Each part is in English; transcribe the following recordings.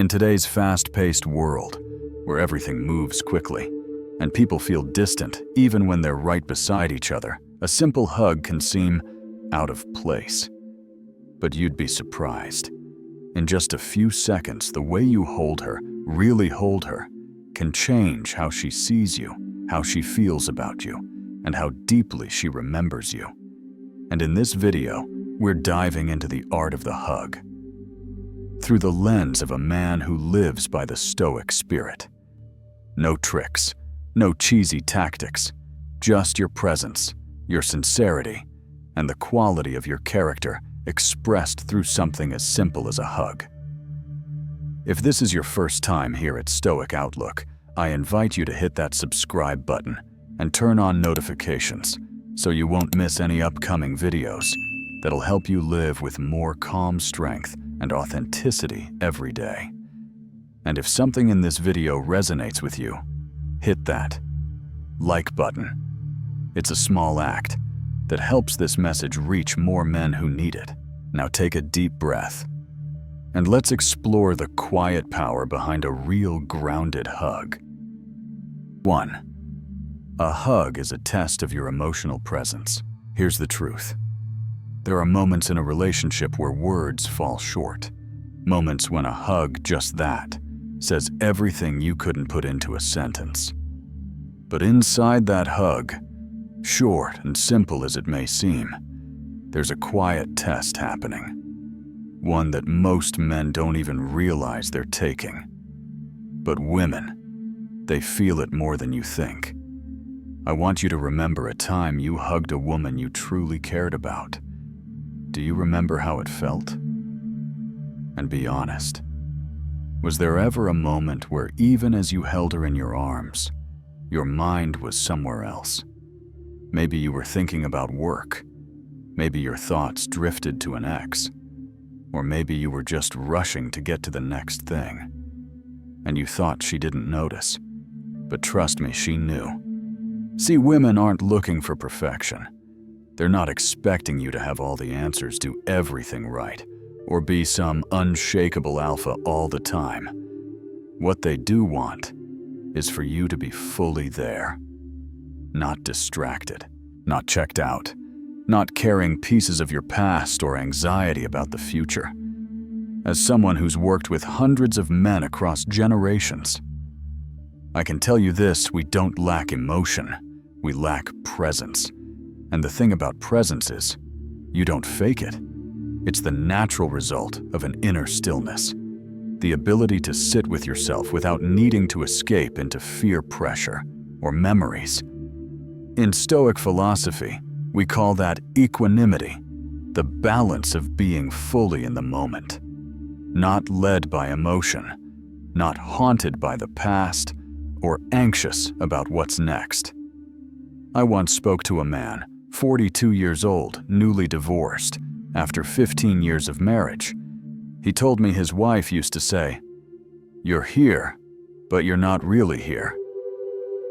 In today's fast-paced world, where everything moves quickly, and people feel distant even when they're right beside each other, a simple hug can seem out of place. But you'd be surprised. In just a few seconds, the way you hold her, really hold her, can change how she sees you, how she feels about you, and how deeply she remembers you. And in this video, we're diving into the art of the hug, through the lens of a man who lives by the Stoic spirit. No tricks, no cheesy tactics, just your presence, your sincerity, and the quality of your character expressed through something as simple as a hug. If this is your first time here at Stoic Outlook, I invite you to hit that subscribe button and turn on notifications so you won't miss any upcoming videos that'll help you live with more calm strength and authenticity every day. And if something in this video resonates with you, hit that like button. It's a small act that helps this message reach more men who need it. Now take a deep breath, and let's explore the quiet power behind a real grounded hug. 1. A hug is a test of your emotional presence. Here's the truth. There are moments in a relationship where words fall short. Moments when a hug, just that, says everything you couldn't put into a sentence. But inside that hug, short and simple as it may seem, there's a quiet test happening. One that most men don't even realize they're taking. But women, they feel it more than you think. I want you to remember a time you hugged a woman you truly cared about. Do you remember how it felt? And be honest. Was there ever a moment where even as you held her in your arms, your mind was somewhere else? Maybe you were thinking about work. Maybe your thoughts drifted to an ex. Or maybe you were just rushing to get to the next thing. And you thought she didn't notice. But trust me, she knew. See, women aren't looking for perfection. They're not expecting you to have all the answers to everything right, or be some unshakable alpha all the time. What they do want is for you to be fully there. Not distracted, not checked out, not carrying pieces of your past or anxiety about the future. As someone who's worked with hundreds of men across generations, I can tell you this: we don't lack emotion, we lack presence. And the thing about presence is, you don't fake it. It's the natural result of an inner stillness. The ability to sit with yourself without needing to escape into fear pressure or memories. In Stoic philosophy, we call that equanimity, the balance of being fully in the moment. Not led by emotion, not haunted by the past, or anxious about what's next. I once spoke to a man, 42 years old, newly divorced, after 15 years of marriage. He told me his wife used to say, "You're here, but you're not really here."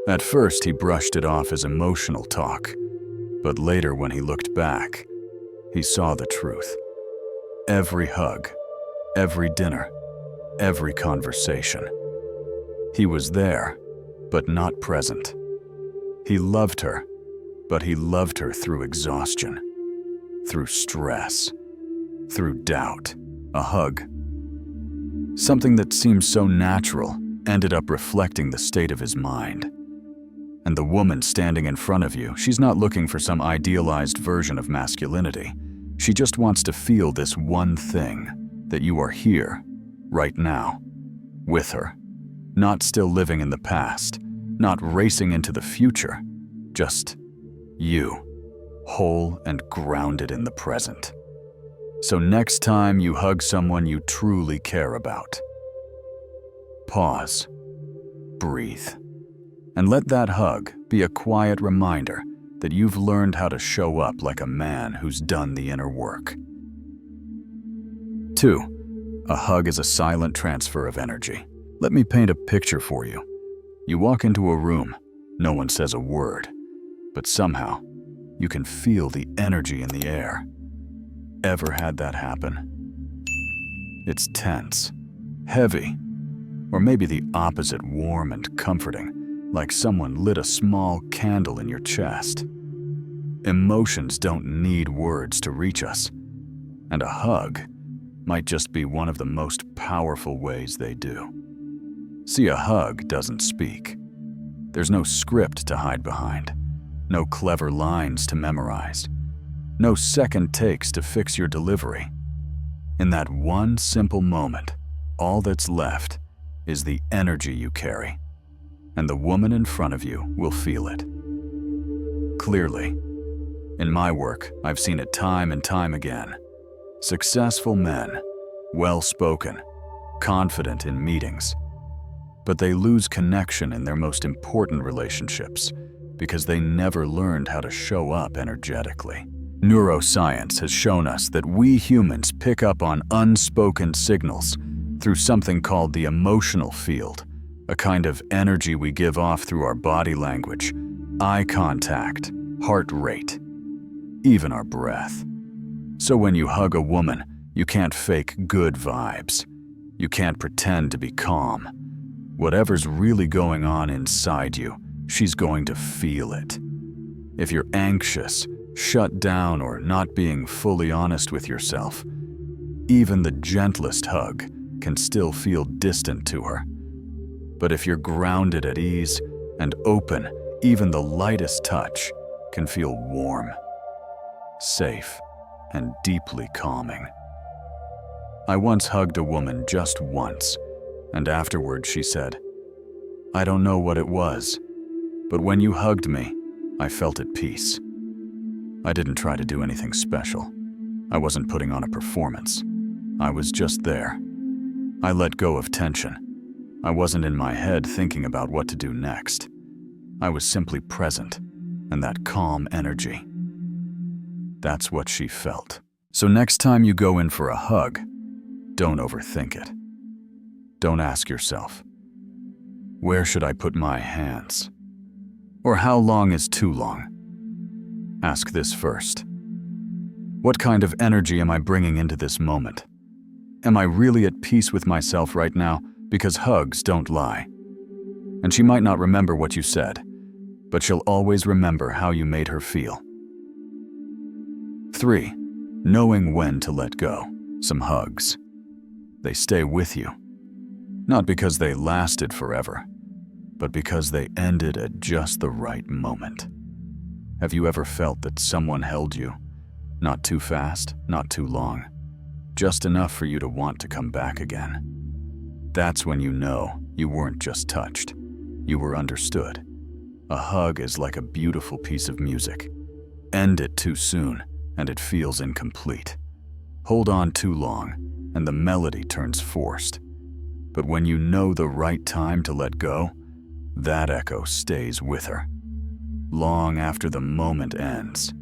At first, he brushed it off as emotional talk, but later when he looked back, he saw the truth. Every hug, every dinner, every conversation. He was there, but not present. He loved her, but he loved her through exhaustion, through stress, through doubt. A hug, something that seemed so natural, ended up reflecting the state of his mind. And the woman standing in front of you, she's not looking for some idealized version of masculinity. She just wants to feel this one thing, that you are here, right now, with her. Not still living in the past, not racing into the future, just you, whole and grounded in the present. So next time you hug someone you truly care about, pause, breathe, and let that hug be a quiet reminder that you've learned how to show up like a man who's done the inner work. 2. A hug is a silent transfer of energy. Let me paint a picture for you. You walk into a room, no one says a word, but somehow you can feel the energy in the air. Ever had that happen? It's tense, heavy, Or maybe the opposite, warm and comforting, like someone lit a small candle in your chest. Emotions don't need words to reach us, and a hug might just be one of the most powerful ways they do. See, a hug doesn't speak. There's no script to hide behind, no clever lines to memorize, no second takes to fix your delivery. In that one simple moment, all that's left is the energy you carry, and the woman in front of you will feel it. Clearly, in my work, I've seen it time and time again. Successful men, well-spoken, confident in meetings, but they lose connection in their most important relationships because they never learned how to show up energetically. Neuroscience has shown us that we humans pick up on unspoken signals through something called the emotional field, a kind of energy we give off through our body language, eye contact, heart rate, even our breath. So when you hug a woman, you can't fake good vibes. You can't pretend to be calm. Whatever's really going on inside you, she's going to feel it. If you're anxious, shut down, or not being fully honest with yourself, even the gentlest hug can still feel distant to her. But if you're grounded at ease and open, even the lightest touch can feel warm, safe, and deeply calming. I once hugged a woman just once, and afterward she said, "I don't know what it was, but when you hugged me, I felt at peace." I didn't try to do anything special. I wasn't putting on a performance. I was just there. I let go of tension. I wasn't in my head thinking about what to do next. I was simply present, and that calm energy. That's what she felt. So next time you go in for a hug, don't overthink it. Don't ask yourself, where should I put my hands? Or how long is too long? Ask this first. What kind of energy am I bringing into this moment? Am I really at peace with myself right now? Because hugs don't lie. And she might not remember what you said, but she'll always remember how you made her feel. 3. Knowing when to let go. Some hugs. They stay with you. Not because they lasted forever, but because they ended at just the right moment. Have you ever felt that someone held you? Not too fast, not too long. Just enough for you to want to come back again. That's when you know you weren't just touched. You were understood. A hug is like a beautiful piece of music. End it too soon, and it feels incomplete. Hold on too long, and the melody turns forced. But when you know the right time to let go, that echo stays with her, long after the moment ends.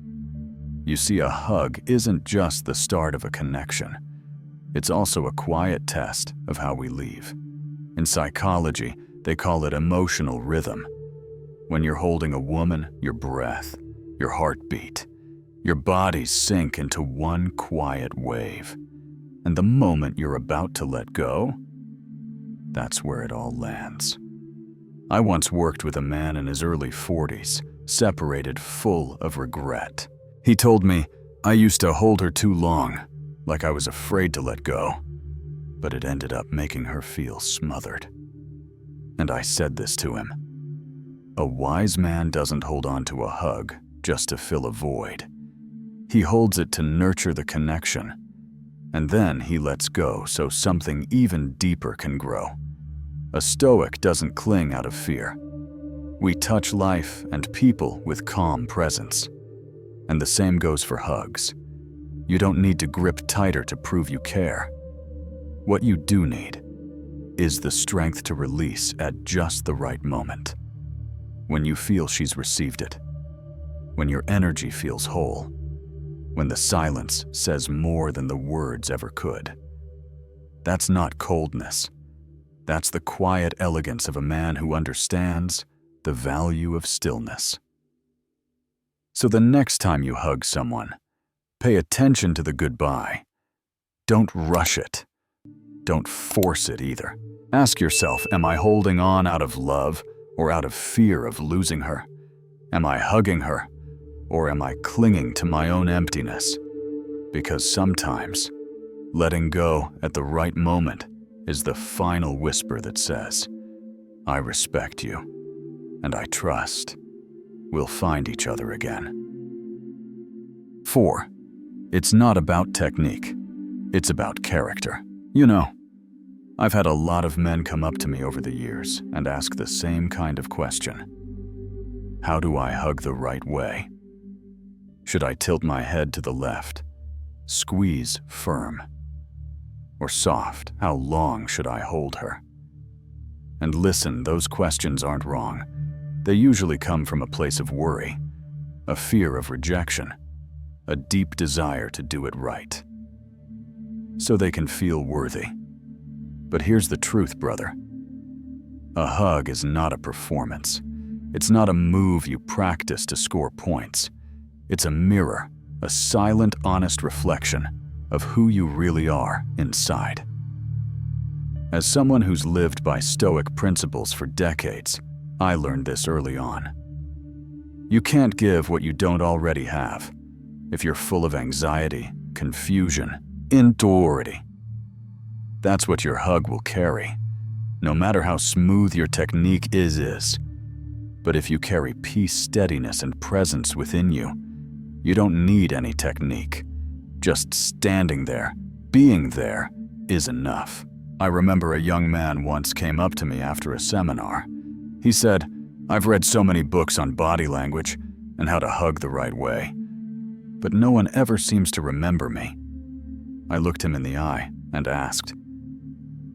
You see, a hug isn't just the start of a connection. It's also a quiet test of how we leave. In psychology, they call it emotional rhythm. When you're holding a woman, your breath, your heartbeat, your bodies sink into one quiet wave. And the moment you're about to let go, that's where it all lands. I once worked with a man in his early 40s, separated, full of regret. He told me, "I used to hold her too long, like I was afraid to let go, but it ended up making her feel smothered." And I said this to him: a wise man doesn't hold on to a hug just to fill a void. He holds it to nurture the connection, and then he lets go so something even deeper can grow. A Stoic doesn't cling out of fear. We touch life and people with calm presence. And the same goes for hugs. You don't need to grip tighter to prove you care. What you do need is the strength to release at just the right moment. When you feel she's received it. When your energy feels whole. When the silence says more than the words ever could. That's not coldness. That's the quiet elegance of a man who understands the value of stillness. So the next time you hug someone, pay attention to the goodbye. Don't rush it. Don't force it either. Ask yourself, am I holding on out of love or out of fear of losing her? Am I hugging her or am I clinging to my own emptiness? Because sometimes, letting go at the right moment is the final whisper that says, I respect you and I trust we'll find each other again. 4. It's not about technique. It's about character. You know, I've had a lot of men come up to me over the years and ask the same kind of question. How do I hug the right way? Should I tilt my head to the left, squeeze firm, or soft? How long should I hold her? And listen, those questions aren't wrong. They usually come from a place of worry, a fear of rejection, a deep desire to do it right, so they can feel worthy. But here's the truth, brother. A hug is not a performance. It's not a move you practice to score points. It's a mirror, a silent, honest reflection of who you really are inside. As someone who's lived by Stoic principles for decades, I learned this early on. You can't give what you don't already have. If you're full of anxiety, confusion, insecurity, that's what your hug will carry, no matter how smooth your technique is. But if you carry peace, steadiness, and presence within you, you don't need any technique. Just standing there, being there, is enough. I remember a young man once came up to me after a seminar. He said, I've read so many books on body language and how to hug the right way, but no one ever seems to remember me. I looked him in the eye and asked,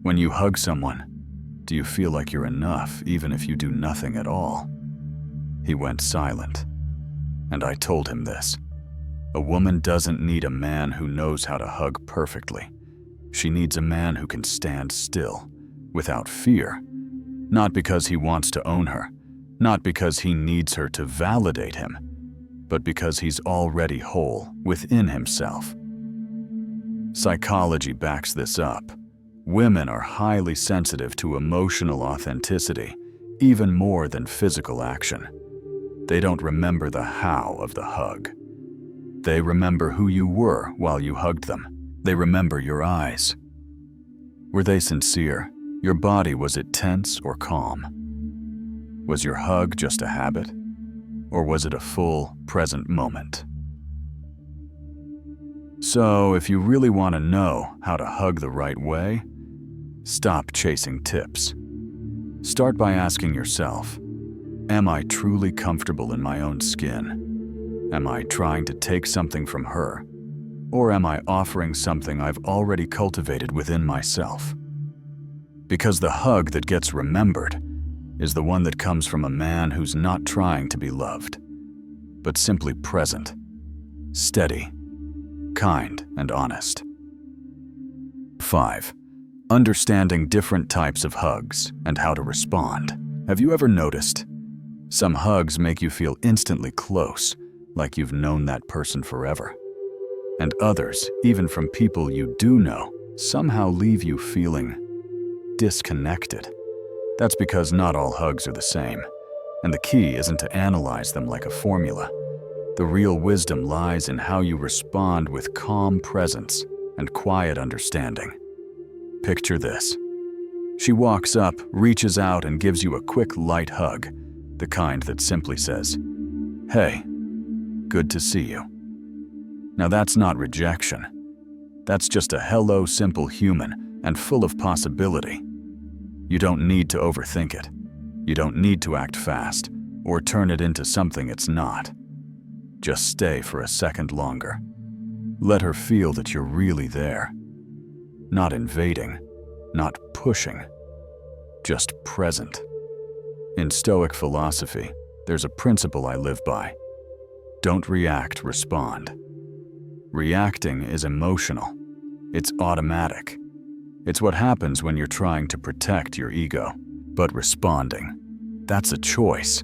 when you hug someone, do you feel like you're enough even if you do nothing at all? He went silent, and I told him this. A woman doesn't need a man who knows how to hug perfectly. She needs a man who can stand still, without fear, not because he wants to own her, not because he needs her to validate him, but because he's already whole within himself. Psychology backs this up. Women are highly sensitive to emotional authenticity, even more than physical action. They don't remember the how of the hug. They remember who you were while you hugged them. They remember your eyes. Were they sincere? Your body, was it tense or calm? Was your hug just a habit? Or was it a full, present moment? So, if you really want to know how to hug the right way, stop chasing tips. Start by asking yourself, am I truly comfortable in my own skin? Am I trying to take something from her? Or am I offering something I've already cultivated within myself? Because the hug that gets remembered is the one that comes from a man who's not trying to be loved, but simply present, steady, kind, and honest. 5. Understanding different types of hugs and how to respond. Have you ever noticed? Some hugs make you feel instantly close, like you've known that person forever. And others, even from people you do know, somehow leave you feeling disconnected. That's because not all hugs are the same, and the key isn't to analyze them like a formula. The real wisdom lies in how you respond with calm presence and quiet understanding. Picture this. She walks up, reaches out, and gives you a quick, light hug, the kind that simply says, "Hey, good to see you." Now that's not rejection. That's just a hello, simple human and full of possibility. You don't need to overthink it. You don't need to act fast or turn it into something it's not. Just stay for a second longer. Let her feel that you're really there. Not invading, not pushing, just present. In Stoic philosophy, there's a principle I live by. Don't react, respond. Reacting is emotional. It's automatic. It's what happens when you're trying to protect your ego. But responding, that's a choice.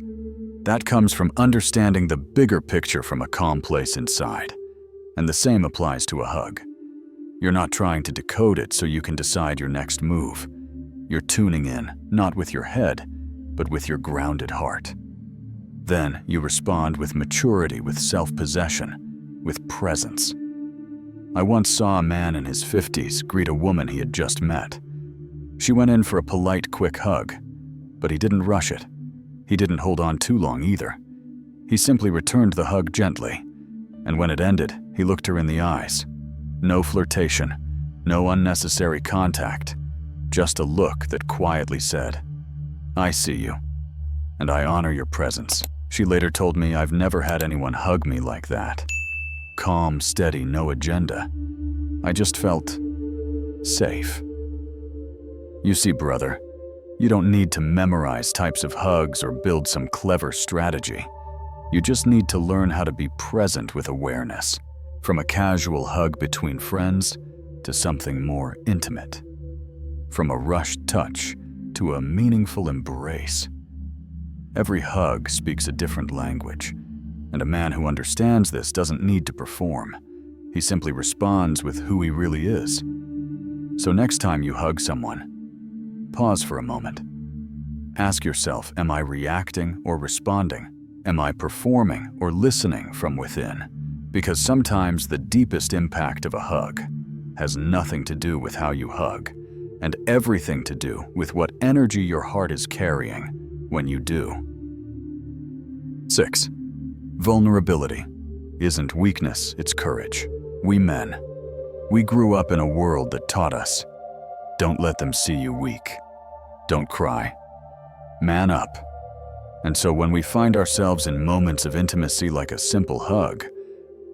That comes from understanding the bigger picture from a calm place inside. And the same applies to a hug. You're not trying to decode it so you can decide your next move. You're tuning in, not with your head, but with your grounded heart. Then you respond with maturity, with self-possession, with presence. I once saw a man in his 50s greet a woman he had just met. She went in for a polite, quick hug, but he didn't rush it. He didn't hold on too long either. He simply returned the hug gently, and when it ended, he looked her in the eyes. No flirtation, no unnecessary contact, just a look that quietly said, "I see you, and I honor your presence." She later told me, "I've never had anyone hug me like that. Calm, steady, no agenda. I just felt safe." You see, brother, you don't need to memorize types of hugs or build some clever strategy. You just need to learn how to be present with awareness, from a casual hug between friends to something more intimate, from a rushed touch to a meaningful embrace. Every hug speaks a different language, and a man who understands this doesn't need to perform. He simply responds with who he really is. So next time you hug someone, pause for a moment. Ask yourself, am I reacting or responding? Am I performing or listening from within? Because sometimes the deepest impact of a hug has nothing to do with how you hug, and everything to do with what energy your heart is carrying when you do. 6. Vulnerability isn't weakness, it's courage. We men, we grew up in a world that taught us, don't let them see you weak. Don't cry. Man up. And so when we find ourselves in moments of intimacy like a simple hug,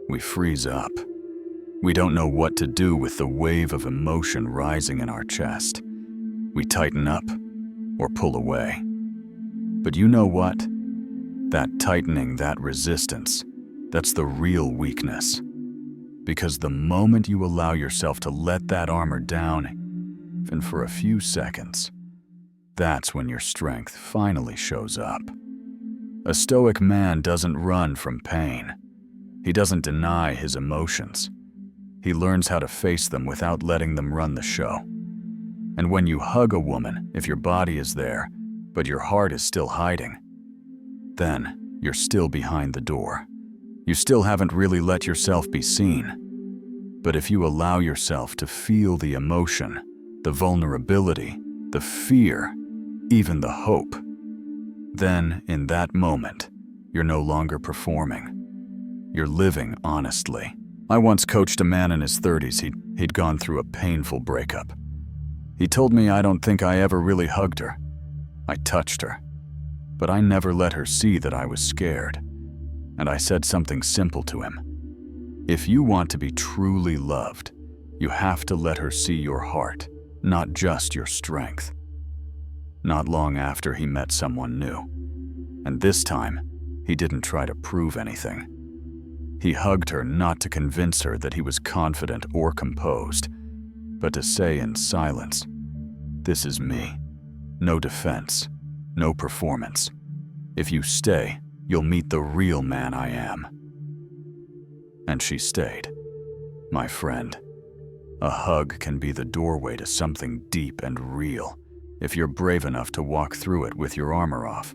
we freeze up. We don't know what to do with the wave of emotion rising in our chest. We tighten up or pull away. But you know what? That tightening, that resistance, that's the real weakness. Because the moment you allow yourself to let that armor down, even for a few seconds, that's when your strength finally shows up. A Stoic man doesn't run from pain. He doesn't deny his emotions. He learns how to face them without letting them run the show. And when you hug a woman, if your body is there, but your heart is still hiding, then you're still behind the door. You still haven't really let yourself be seen. But if you allow yourself to feel the emotion, the vulnerability, the fear, even the hope, then in that moment, you're no longer performing. You're living honestly. I once coached a man in his 30s. He'd gone through a painful breakup. He told me, "I don't think I ever really hugged her. I touched her, but I never let her see that I was scared." And I said something simple to him. If you want to be truly loved, you have to let her see your heart, not just your strength. Not long after, he met someone new. And this time, he didn't try to prove anything. He hugged her not to convince her that he was confident or composed, but to say in silence, "This is me. No defense, no performance. If you stay, you'll meet the real man I am." And she stayed. My friend, a hug can be the doorway to something deep and real, if you're brave enough to walk through it with your armor off.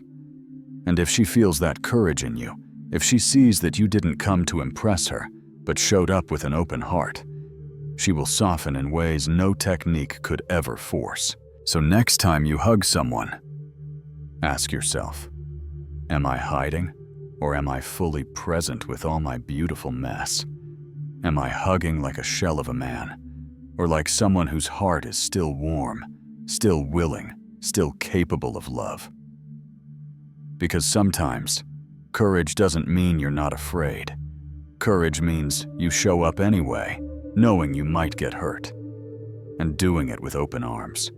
And if she feels that courage in you, if she sees that you didn't come to impress her, but showed up with an open heart, she will soften in ways no technique could ever force. So next time you hug someone, ask yourself, am I hiding, or am I fully present with all my beautiful mess? Am I hugging like a shell of a man, or like someone whose heart is still warm, still willing, still capable of love? Because sometimes, courage doesn't mean you're not afraid. Courage means you show up anyway, knowing you might get hurt, and doing it with open arms.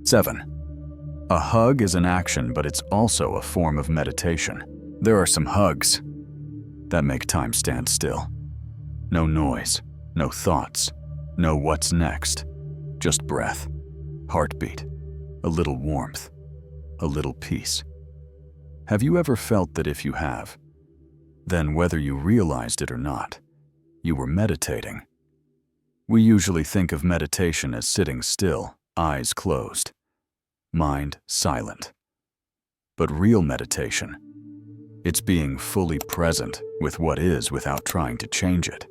7. A hug is an action, but it's also a form of meditation. There are some hugs that make time stand still. No noise, no thoughts, no what's next, just breath, heartbeat, a little warmth, a little peace. Have you ever felt that if you have, then whether you realized it or not, you were meditating? We usually think of meditation as sitting still, eyes closed, mind silent. But real meditation, it's being fully present with what is without trying to change it.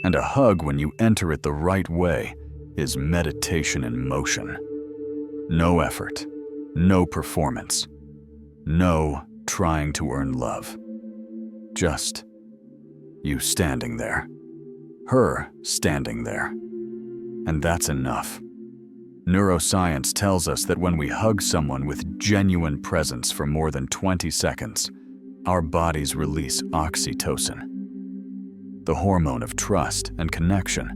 And a hug, when you enter it the right way, is meditation in motion. No effort, no performance, no trying to earn love. Just you standing there, her standing there. And that's enough. Neuroscience tells us that when we hug someone with genuine presence for more than 20 seconds, our bodies release oxytocin, the hormone of trust and connection.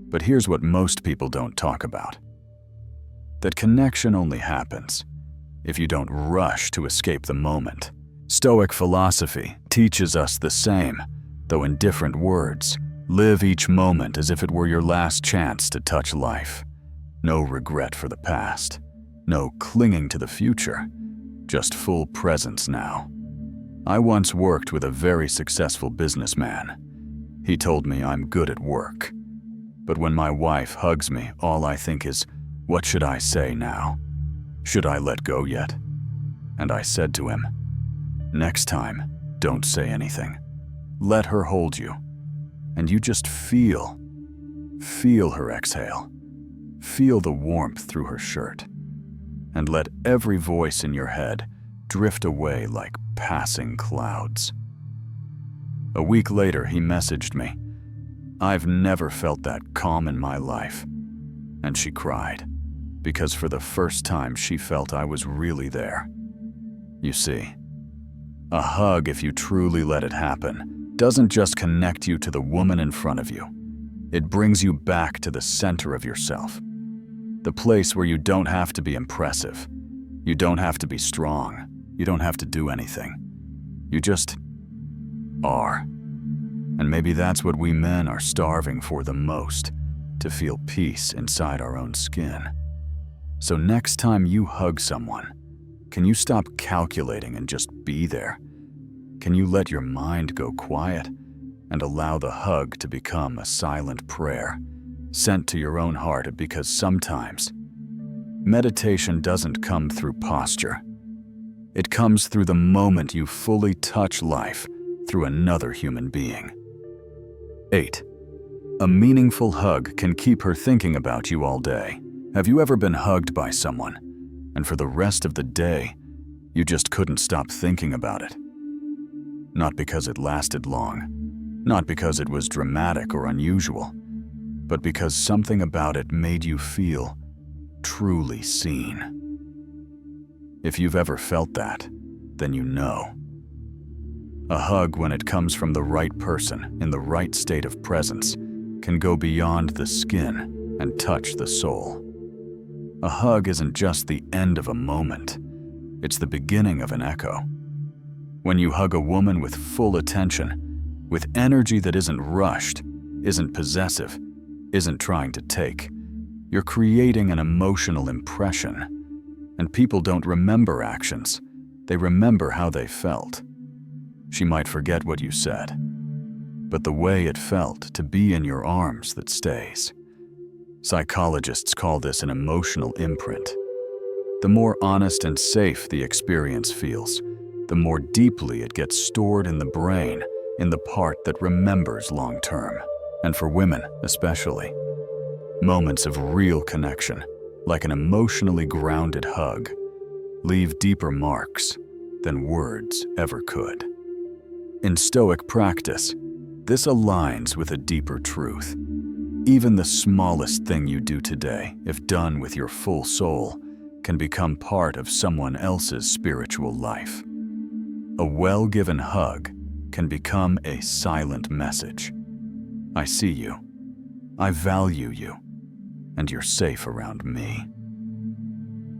But here's what most people don't talk about. That connection only happens if you don't rush to escape the moment. Stoic philosophy teaches us the same, though in different words. Live each moment as if it were your last chance to touch life. No regret for the past, no clinging to the future, just full presence now. I once worked with a very successful businessman. He told me I'm good at work. But when my wife hugs me, all I think is, what should I say now? Should I let go yet? And I said to him, next time, don't say anything. Let her hold you. And you just feel her exhale. Feel the warmth through her shirt. And let every voice in your head drift away like passing clouds. A week later, he messaged me. I've never felt that calm in my life. And she cried, because for the first time she felt I was really there. You see, a hug, if you truly let it happen, doesn't just connect you to the woman in front of you. It brings you back to the center of yourself. The place where you don't have to be impressive. You don't have to be strong. You don't have to do anything. You just are. And maybe that's what we men are starving for the most, to feel peace inside our own skin. So next time you hug someone, can you stop calculating and just be there? Can you let your mind go quiet and allow the hug to become a silent prayer sent to your own heart? Because sometimes meditation doesn't come through posture. It comes through the moment you fully touch life through another human being. 8. A meaningful hug can keep her thinking about you all day. Have you ever been hugged by someone, and for the rest of the day, you just couldn't stop thinking about it? Not because it lasted long, not because it was dramatic or unusual, but because something about it made you feel truly seen. If you've ever felt that, then you know. A hug, when it comes from the right person in the right state of presence, can go beyond the skin and touch the soul. A hug isn't just the end of a moment, it's the beginning of an echo. When you hug a woman with full attention, with energy that isn't rushed, isn't possessive, isn't trying to take, you're creating an emotional impression. And people don't remember actions, they remember how they felt. She might forget what you said, but the way it felt to be in your arms that stays. Psychologists call this an emotional imprint. The more honest and safe the experience feels, the more deeply it gets stored in the brain, in the part that remembers long term. And for women especially, moments of real connection, like an emotionally grounded hug, leave deeper marks than words ever could. In Stoic practice, this aligns with a deeper truth. Even the smallest thing you do today, if done with your full soul, can become part of someone else's spiritual life. A well-given hug can become a silent message. I see you, I value you, and you're safe around me.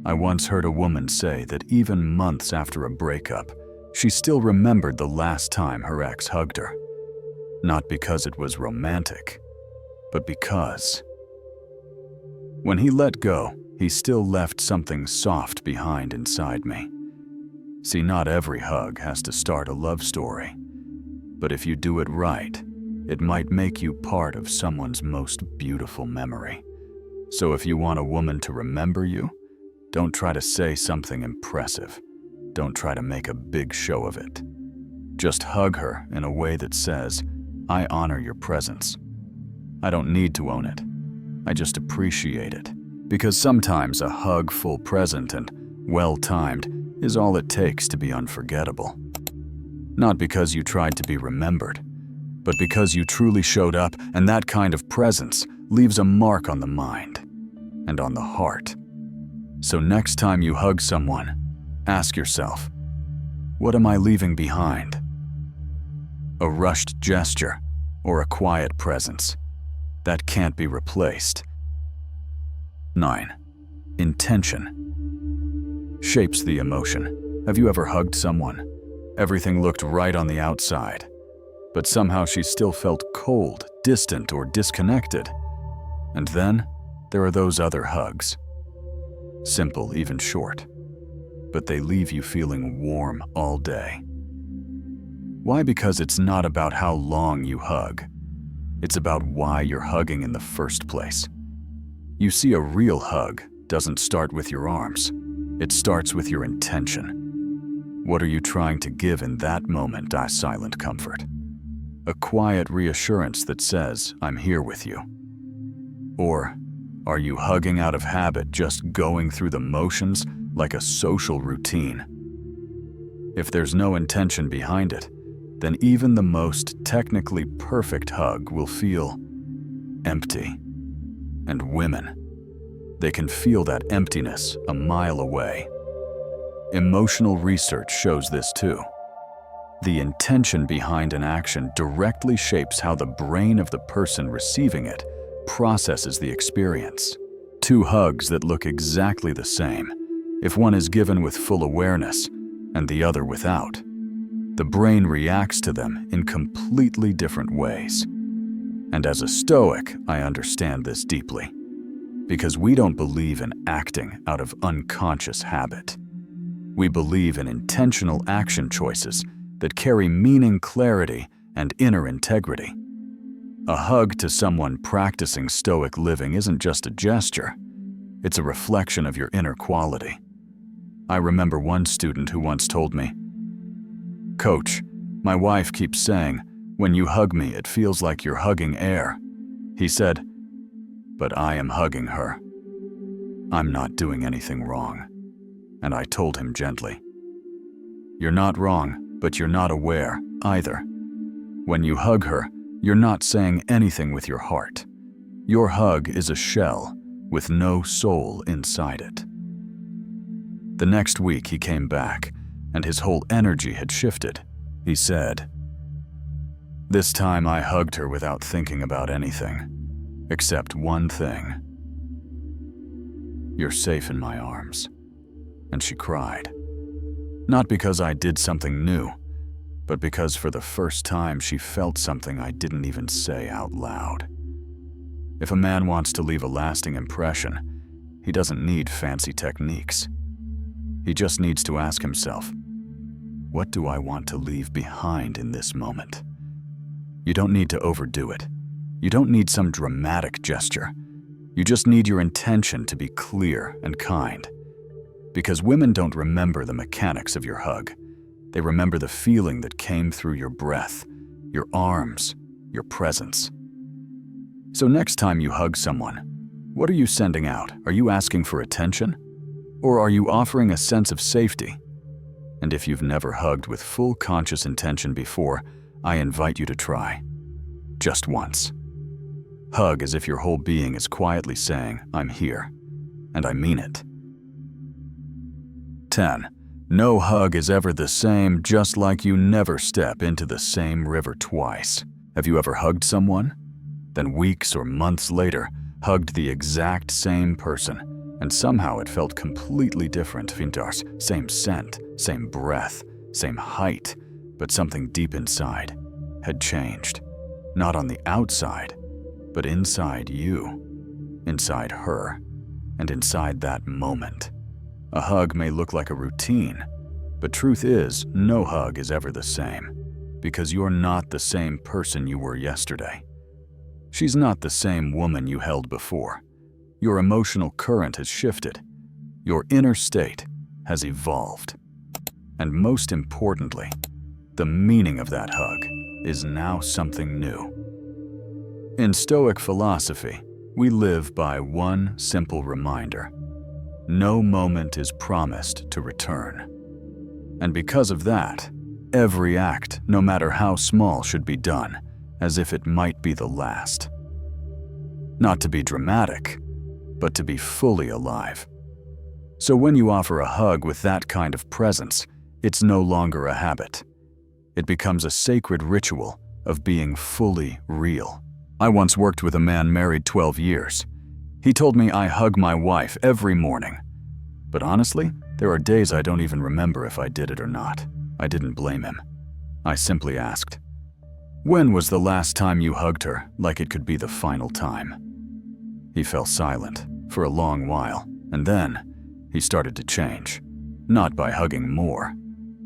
I once heard a woman say that even months after a breakup, she still remembered the last time her ex hugged her. Not because it was romantic, but because when he let go, he still left something soft behind inside me. See, not every hug has to start a love story, but if you do it right, it might make you part of someone's most beautiful memory. So if you want a woman to remember you, don't try to say something impressive. Don't try to make a big show of it. Just hug her in a way that says, "I honor your presence." I don't need to own it. I just appreciate it. Because sometimes a hug full present and well-timed is all it takes to be unforgettable. Not because you tried to be remembered, but because you truly showed up, and that kind of presence leaves a mark on the mind and on the heart. So next time you hug someone, ask yourself, what am I leaving behind? A rushed gesture or a quiet presence that can't be replaced. 9. Intention shapes the emotion. Have you ever hugged someone? Everything looked right on the outside, but somehow she still felt cold, distant, or disconnected. And then there are those other hugs. Simple, even short, but they leave you feeling warm all day. Why? Because it's not about how long you hug. It's about why you're hugging in the first place. You see, a real hug doesn't start with your arms. It starts with your intention. What are you trying to give in that moment? A silent comfort. A quiet reassurance that says, "I'm here with you." Or are you hugging out of habit, just going through the motions like a social routine? If there's no intention behind it, then even the most technically perfect hug will feel empty. And women, they can feel that emptiness a mile away. Emotional research shows this too. The intention behind an action directly shapes how the brain of the person receiving it processes the experience. Two hugs that look exactly the same, if one is given with full awareness and the other without, the brain reacts to them in completely different ways. And as a Stoic, I understand this deeply, because we don't believe in acting out of unconscious habit. We believe in intentional action choices that carry meaning, clarity, and inner integrity. A hug to someone practicing Stoic living isn't just a gesture, it's a reflection of your inner quality. I remember one student who once told me, "Coach, my wife keeps saying, 'When you hug me, it feels like you're hugging air.'" He said, "But I am hugging her. I'm not doing anything wrong." And I told him gently, "You're not wrong, but you're not aware either. When you hug her, you're not saying anything with your heart. Your hug is a shell with no soul inside it." The next week he came back, and his whole energy had shifted. He said, "This time I hugged her without thinking about anything, except one thing. You're safe in my arms." And she cried. Not because I did something new, but because for the first time she felt something I didn't even say out loud. If a man wants to leave a lasting impression, he doesn't need fancy techniques. He just needs to ask himself, what do I want to leave behind in this moment? You don't need to overdo it. You don't need some dramatic gesture. You just need your intention to be clear and kind. Because women don't remember the mechanics of your hug. They remember the feeling that came through your breath, your arms, your presence. So next time you hug someone, what are you sending out? Are you asking for attention? Or are you offering a sense of safety? And if you've never hugged with full conscious intention before, I invite you to try. Just once. Hug as if your whole being is quietly saying, "I'm here," and I mean it. 10. No hug is ever the same, just like you never step into the same river twice. Have you ever hugged someone? Then weeks or months later, hugged the exact same person, and somehow it felt completely different. Same scent, same breath, same height, but something deep inside had changed. Not on the outside, but inside you, inside her, and inside that moment. A hug may look like a routine, but truth is, no hug is ever the same, because you're not the same person you were yesterday. She's not the same woman you held before. Your emotional current has shifted. Your inner state has evolved. And most importantly, the meaning of that hug is now something new. In Stoic philosophy, we live by one simple reminder: no moment is promised to return. And because of that, every act, no matter how small, should be done as if it might be the last. Not to be dramatic, but to be fully alive. So when you offer a hug with that kind of presence, it's no longer a habit. It becomes a sacred ritual of being fully real. I once worked with a man married 12 years. He told me I hug my wife every morning. But honestly, there are days I don't even remember if I did it or not. I didn't blame him. I simply asked, "When was the last time you hugged her like it could be the final time?" He fell silent for a long while, and then he started to change. Not by hugging more,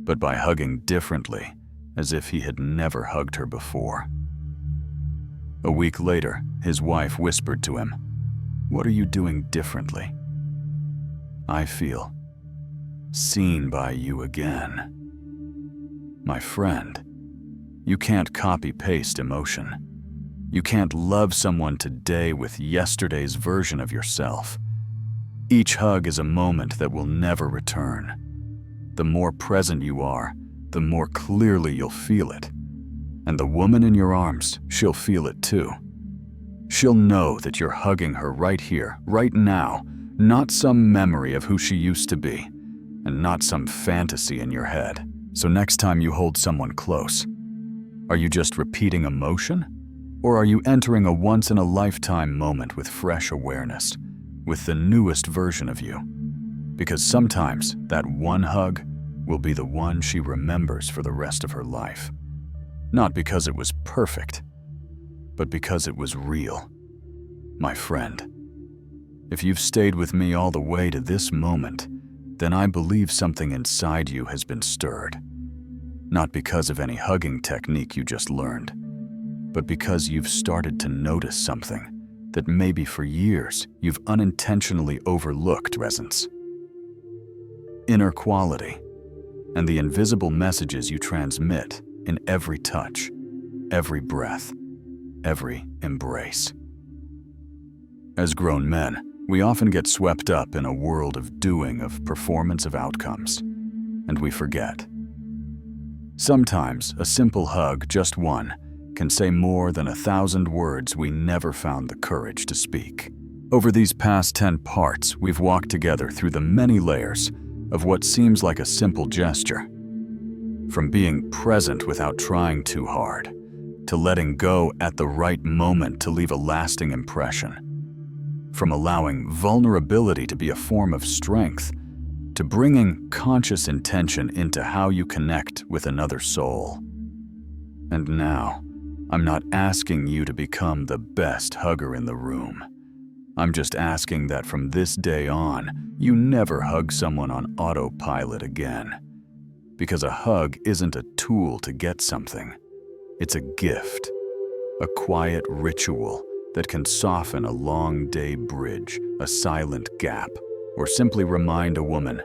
but by hugging differently, as if he had never hugged her before. A week later, his wife whispered to him, "What are you doing differently?" "I feel seen by you again." My friend, you can't copy-paste emotion. You can't love someone today with yesterday's version of yourself. Each hug is a moment that will never return. The more present you are, the more clearly you'll feel it. And the woman in your arms, she'll feel it too. She'll know that you're hugging her right here, right now, not some memory of who she used to be, and not some fantasy in your head. So next time you hold someone close, are you just repeating emotion? Or are you entering a once-in-a-lifetime moment with fresh awareness, with the newest version of you? Because sometimes that one hug will be the one she remembers for the rest of her life. Not because it was perfect, but because it was real. My friend, if you've stayed with me all the way to this moment, then I believe something inside you has been stirred. Not because of any hugging technique you just learned, but because you've started to notice something that maybe for years you've unintentionally overlooked. Presence, inner quality, and the invisible messages you transmit in every touch, every breath, every embrace. As grown men, we often get swept up in a world of doing, of performance, of outcomes, and we forget. Sometimes a simple hug, just one, can say more than 1,000 words we never found the courage to speak. Over these past 10 parts, we've walked together through the many layers of what seems like a simple gesture. From being present without trying too hard, to letting go at the right moment to leave a lasting impression. From allowing vulnerability to be a form of strength, to bringing conscious intention into how you connect with another soul. And now, I'm not asking you to become the best hugger in the room. I'm just asking that from this day on, you never hug someone on autopilot again. Because a hug isn't a tool to get something. It's a gift, a quiet ritual that can soften a long day bridge, a silent gap, or simply remind a woman,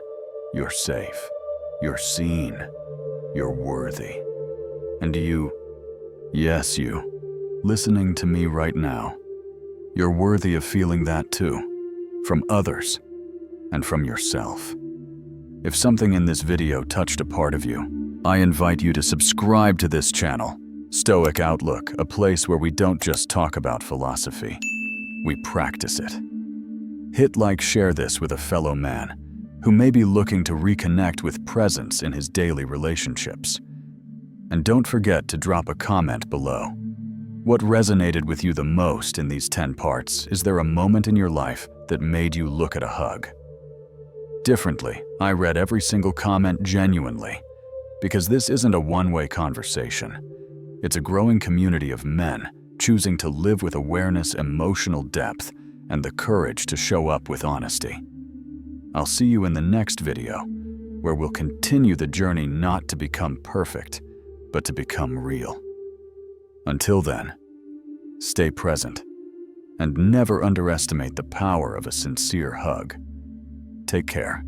you're safe, you're seen, you're worthy. And you, yes you, listening to me right now, you're worthy of feeling that too, from others and from yourself. If something in this video touched a part of you, I invite you to subscribe to this channel, Stoic Outlook, a place where we don't just talk about philosophy, we practice it. Hit like, share this with a fellow man who may be looking to reconnect with presence in his daily relationships. And don't forget to drop a comment below. What resonated with you the most in these 10 parts? Is there a moment in your life that made you look at a hug differently? I read every single comment genuinely, because this isn't a one-way conversation. It's a growing community of men choosing to live with awareness, emotional depth, and the courage to show up with honesty. I'll see you in the next video, where we'll continue the journey not to become perfect, but to become real. Until then, stay present and never underestimate the power of a sincere hug. Take care.